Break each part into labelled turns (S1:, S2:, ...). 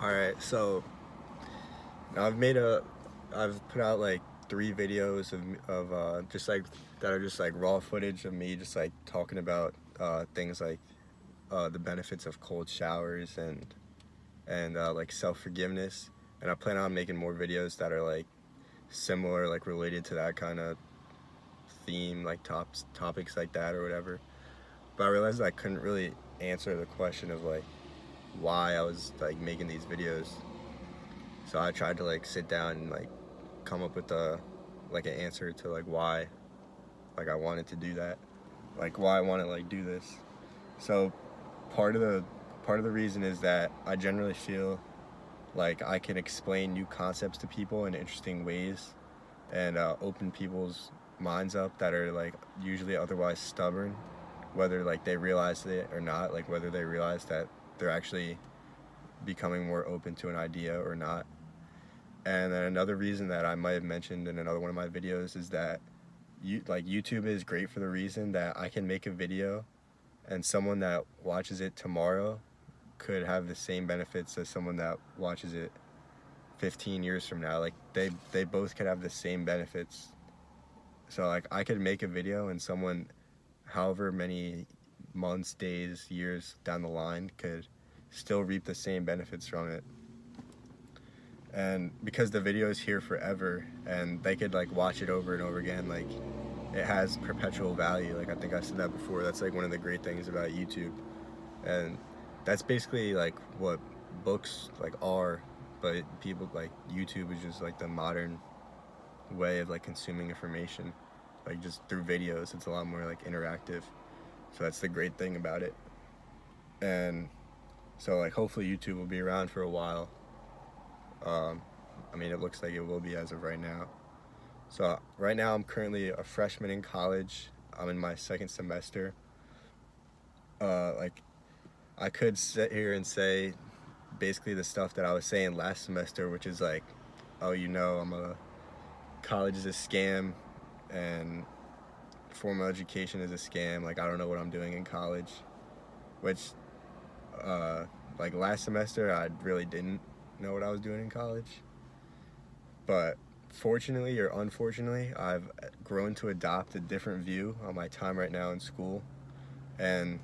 S1: All right, so I've I've put out like 3 videos of just like that are just like raw footage of me just like talking about things like the benefits of cold showers and like self-forgiveness. And I plan on making more videos that are like similar, like related to that kind of theme, like topics like that or whatever. But I realized I couldn't really answer the question of like why I was like making these videos. So I tried to like sit down and like come up with an answer to like why like I wanted to do that, like why I want to like do this. So part of the part of the reason is that I generally feel like I can explain new concepts to people in interesting ways and open people's minds up that are like usually otherwise stubborn, whether like they realize it or not, like whether they realize that they're actually becoming more open to an idea or not. And then another reason that I might have mentioned in another one of my videos is that YouTube is great for the reason that I can make a video and someone that watches it tomorrow could have the same benefits as someone that watches it 15 years from now. Like they both could have the same benefits. So like I could make a video and someone however many months, days, years down the line could still reap the same benefits from it. And because the video is here forever and they could like watch it over and over again, like it has perpetual value. Like I think I said that before. That's like one of the great things about YouTube. And that's basically like what books like are, but people like YouTube is just like the modern way of like consuming information, like just through videos. It's a lot more like interactive, so that's the great thing about it. And so like hopefully YouTube will be around for a while. um, I mean, it looks like it will be as of right now. So right now I'm currently a freshman in college. I'm in my second semester. Like I could sit here and say basically the stuff that I was saying last semester, which is like, oh, college is a scam and formal education is a scam. Like I don't know what I'm doing in college, which like last semester I really didn't know what I was doing in college. But fortunately or unfortunately, I've grown to adopt a different view on my time right now in school, and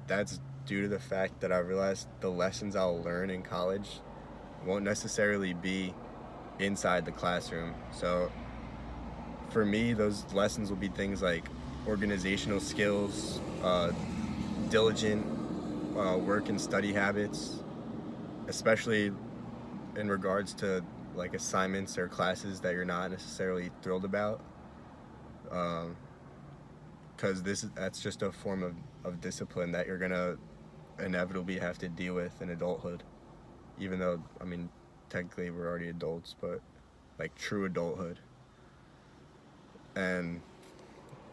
S1: that's due to the fact that I realized the lessons I'll learn in college won't necessarily be inside the classroom. So for me, those lessons will be things like organizational skills, diligent work and study habits, especially in regards to like assignments or classes that you're not necessarily thrilled about, because that's just a form of discipline that you're gonna inevitably have to deal with in adulthood. Even though, I mean, technically we're already adults, but like true adulthood. And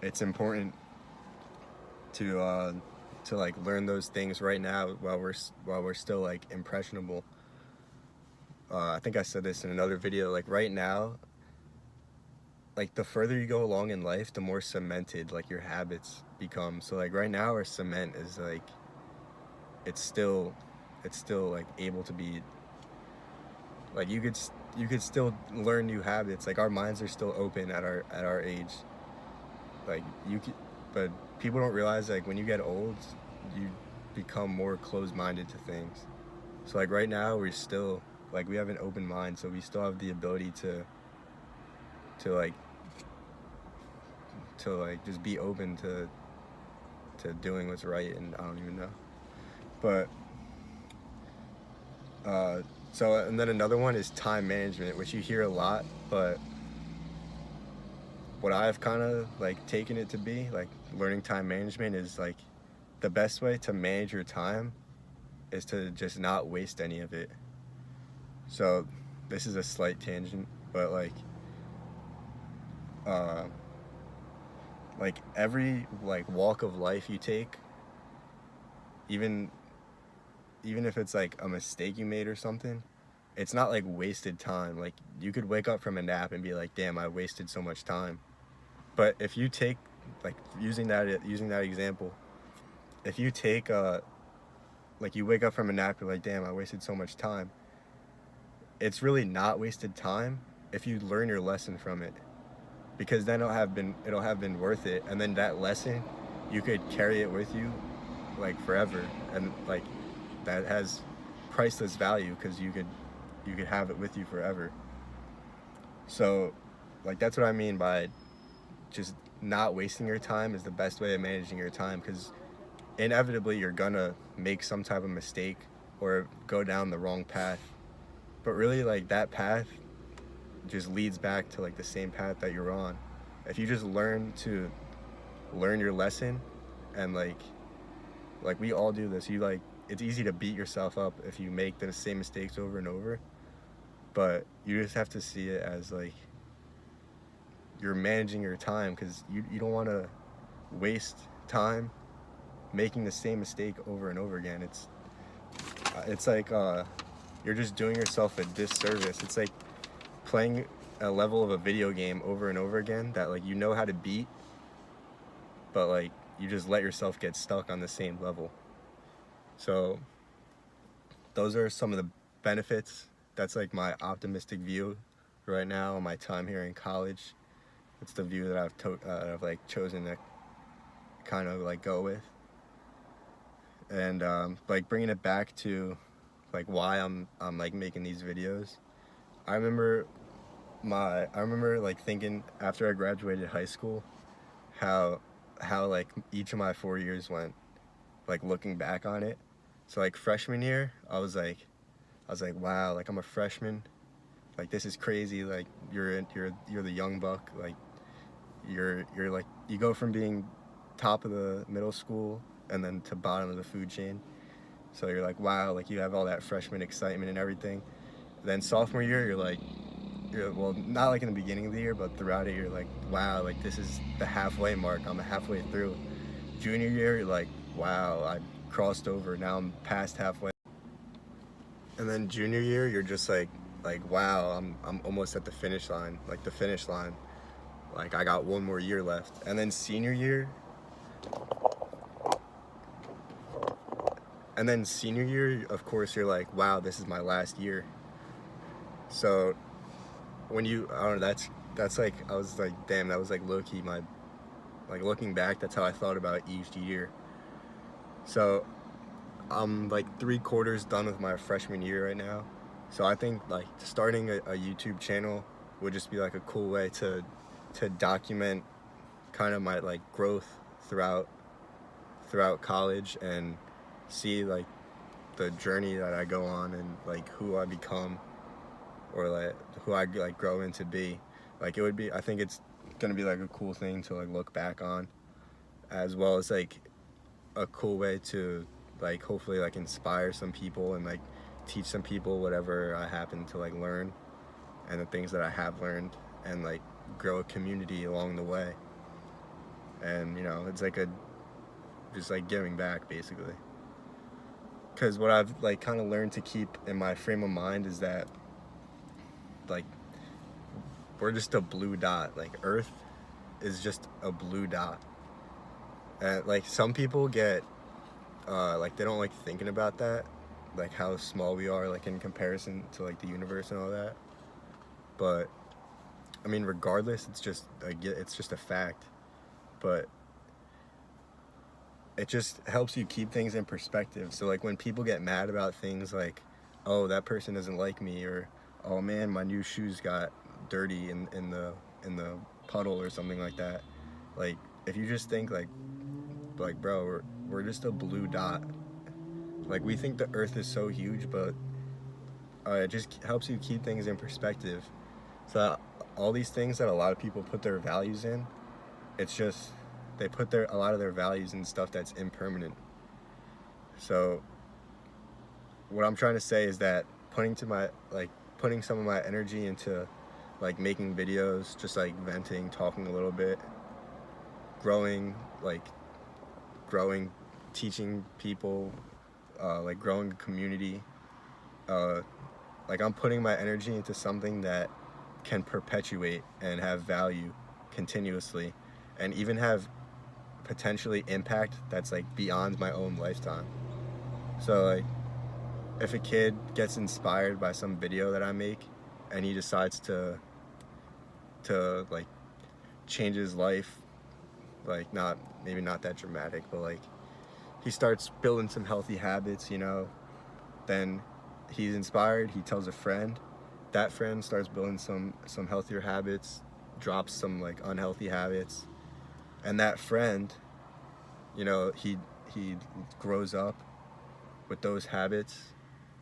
S1: it's important to like learn those things right now while we're still like impressionable. I think I said this in another video. Like right now, like the further you go along in life, the more cemented like your habits become. So like right now, our cement is like it's still like able to be like you could still learn new habits. Like our minds are still open at our age. Like you could, but people don't realize like when you get old, you become more closed-minded to things. So like right now, we're still like we have an open mind, so we still have the ability to like just be open to doing what's right. And I don't even know, but so and then another one is time management, which you hear a lot, but what I've kind of like taken it to be like learning time management is like the best way to manage your time is to just not waste any of it. So this is a slight tangent, but uh, like every like walk of life you take, even even if it's like a mistake you made or something, it's not like wasted time. Like you could wake up from a nap and be like, damn, I wasted so much time. But if you take like using that example, if you take like you wake up from a nap, you're like, damn, I wasted so much time. it's really not wasted time if you learn your lesson from it, because then it'll have been worth it, and then that lesson you could carry it with you like forever, and like that has priceless value because you could have it with you forever. So like that's what I mean by just not wasting your time is the best way of managing your time, because inevitably you're gonna make some type of mistake or go down the wrong path, but really like that path just leads back to like the same path that you're on. If you just learn your lesson, and like we all do this, you like it's easy to beat yourself up if you make the same mistakes over and over, but you just have to see it as like you're managing your time, because you don't want to waste time making the same mistake over and over again. It's like you're just doing yourself a disservice. It's like playing a level of a video game over and over again that like you know how to beat, but like you just let yourself get stuck on the same level. So those are some of the benefits. That's like my optimistic view right now on my time here in college. It's the view that I've like chosen to kind of like go with. And like bringing it back to like why I'm like making these videos. I remember like thinking after I graduated high school how like each of my 4 years went, like looking back on it. So like freshman year, I was like wow, like I'm a freshman, like this is crazy. Like you're the young buck, like you're like you go from being top of the middle school and then to bottom of the food chain. So you're like wow, like you have all that freshman excitement and everything. Then sophomore year, you're well, not like in the beginning of the year, but throughout it, you're like wow, like this is the halfway mark, I'm halfway through. Junior year, you're like wow, I crossed over, now I'm past halfway. And then junior year, you're just like wow, I'm almost at the finish line, like the finish line, like I got one more year left. And then senior year, of course, you're like wow, this is my last year. So when I don't know, that's like I was like damn, that was like low-key my, like looking back, that's how I thought about each year. So I'm like 3/4 done with my freshman year right now. So I think like starting a YouTube channel would just be like a cool way to document kind of my like growth throughout college, and see like the journey that I go on, and like who I become, or like who I like grow into be. Like it would be, I think it's gonna be like a cool thing to like look back on, as well as like a cool way to like hopefully like inspire some people and like teach some people whatever I happen to like learn, and the things that I have learned, and like grow a community along the way. And you know, it's like just like giving back basically. Because what I've like kind of learned to keep in my frame of mind is that like we're just a blue dot. Like Earth is just a blue dot. And like some people get like they don't like thinking about that, like how small we are like in comparison to like the universe and all that. But I mean, regardless, it's just a fact. But it just helps you keep things in perspective. So like when people get mad about things like, oh, that person doesn't like me, or oh man, my new shoes got dirty in the puddle or something like that. Like if you just think like bro, we're just a blue dot. Like we think the Earth is so huge, but it just helps you keep things in perspective. So all these things that a lot of people put their values in, it's just they put a lot of their values in stuff that's impermanent. So what I'm trying to say is that putting some of my energy into like making videos, just like venting, talking a little bit, growing, teaching people, like growing a community, like I'm putting my energy into something that can perpetuate and have value continuously, and even have potentially impact that's like beyond my own lifetime. So like if a kid gets inspired by some video that I make and he decides to like change his life, like maybe not that dramatic, but like he starts building some healthy habits, you know, then he's inspired, he tells a friend, that friend starts building some healthier habits, drops some like unhealthy habits, and that friend, you know, he grows up with those habits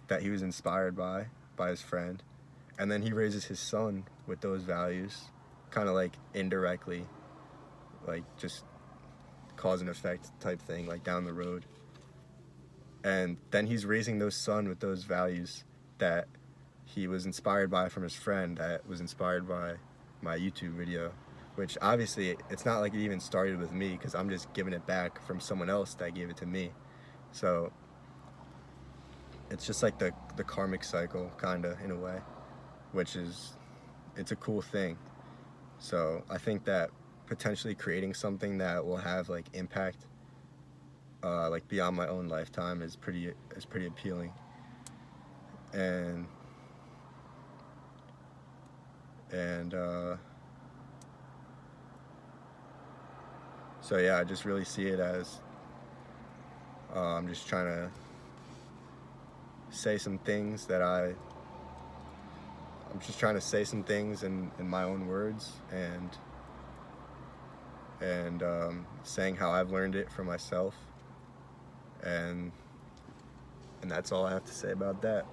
S1: that he was inspired by his friend, and then he raises his son with those values, kind of like indirectly, like just cause and effect type thing, like down the road. And then he's raising those son with those values that he was inspired by from his friend, that was inspired by my YouTube video, which obviously it's not like it even started with me, because I'm just giving it back from someone else that gave it to me. So it's just like the karmic cycle, kind of, in a way, which is, it's a cool thing. So I think that potentially creating something that will have like impact like beyond my own lifetime is pretty appealing. And so yeah, I just really see it as I'm just trying to say some things that I'm just trying to say some things in my own words, and saying how I've learned it for myself, and that's all I have to say about that.